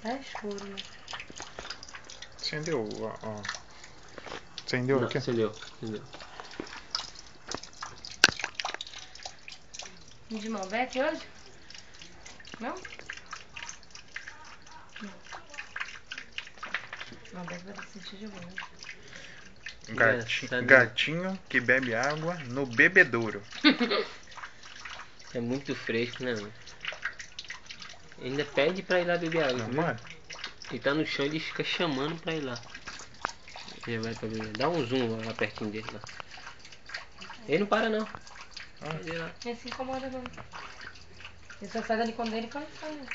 Tá escuro, né? Acendeu, ó. Acendeu aqui? Acendeu. De Malbec hoje? Não? Não. Malbec vai se sentir de boa. Gatinho que bebe água no bebedouro. É muito fresco, né, mano? Ainda pede pra ir lá beber água, Não, viu? mano. Ele tá no chão e ele fica chamando pra ir lá. Ele vai pra beber. Dá um zoom lá pertinho dele lá. Ele não para não. Ele se incomoda não. Ele só sai dali quando ele cansar, né?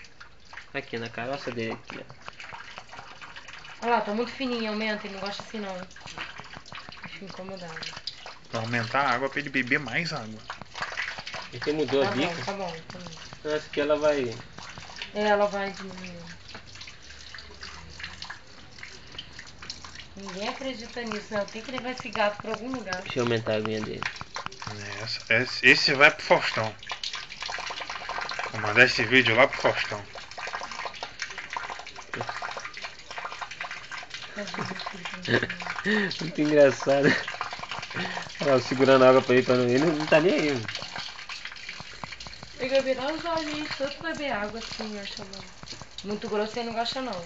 Aqui na caroça dele aqui, ó. Olha lá, tá muito fininho, aumenta, ele não gosta assim não. Fica incomodado. Pra aumentar a água pra ele beber mais água. E você mudou a bica? Tá bom. Eu acho que ela vai. Ela vai diminuir. Ninguém acredita nisso, né? Eu tenho que levar esse gato pra algum lugar. Deixa eu aumentar a aguinha dele. Esse vai pro Faustão. Vou mandar esse vídeo lá pro Faustão. Muito engraçado. Olha lá, segurando a água pra ele, ele não tá nem aí. Tem que virar os olhinhos, tanto beber água assim, acha bom. Muito grosso ele não gosta não.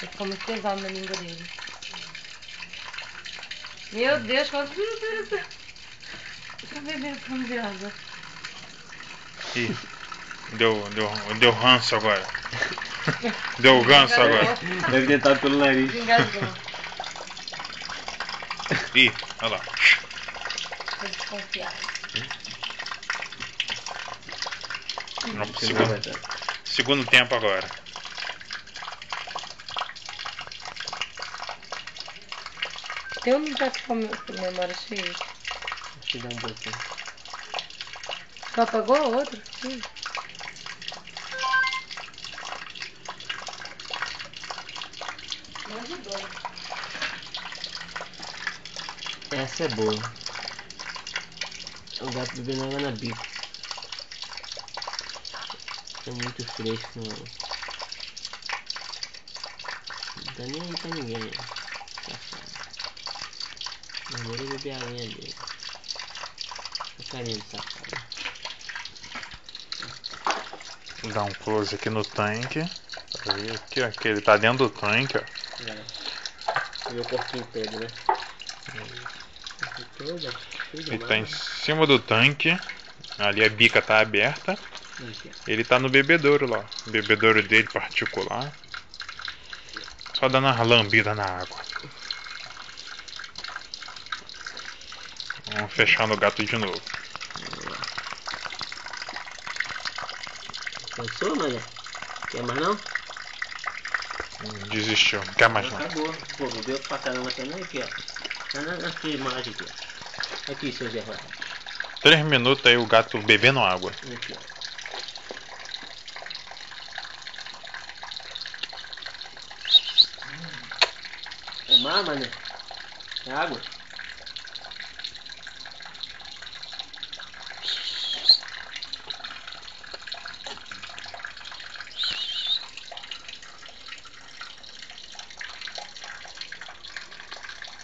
Ele fica muito pesado na língua dele. Meu Deus, quanto Deixa eu beber um de água. Ih, deu ranço agora. Deu ganso agora. Deve ter entrado pelo nariz. Engasgou. Ih, olha lá. Tô desconfiado. Vamos pro segundo tempo agora. Tem um que tá com a memória cheia. Deixa eu dar um pouquinho. Tu apagou o outro? Sim. Mais de dois. Essa é boa. O gato bebendo água na bica. É muito fresco, não. Não tá nem aí pra ninguém. Safado. Primeiro ele beber a aguinha dele. O carinha de safado. Vou dar um close aqui no tanque. Aqui, ó, que ele tá dentro do tanque, ó. E o corpinho todo, né? Ele tá em cima do tanque. Ali a bica tá aberta. Ele tá no bebedouro lá. O bebedouro dele particular. Só dando uma lambida na água. Vamos fechar no gato de novo. Cansou, mané? Quer mais não? Desistiu, não quer mais não. Acabou. Pô, bebeu pra caramba também aqui, ó. Na filmagem aqui, ó. Aqui, seu Zé Rosa. 3 minutos aí o gato bebendo água. Aqui, ó. É mar, mané? É água?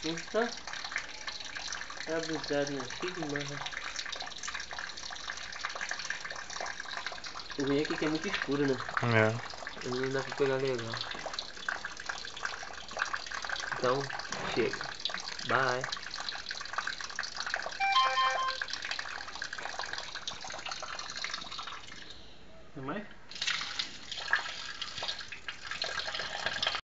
Então, tá abusado, né? Que demais, né? O ruim aqui que é muito escuro, né? É. Não dá pra pegar legal. Então, chega. Bye. Tem mais?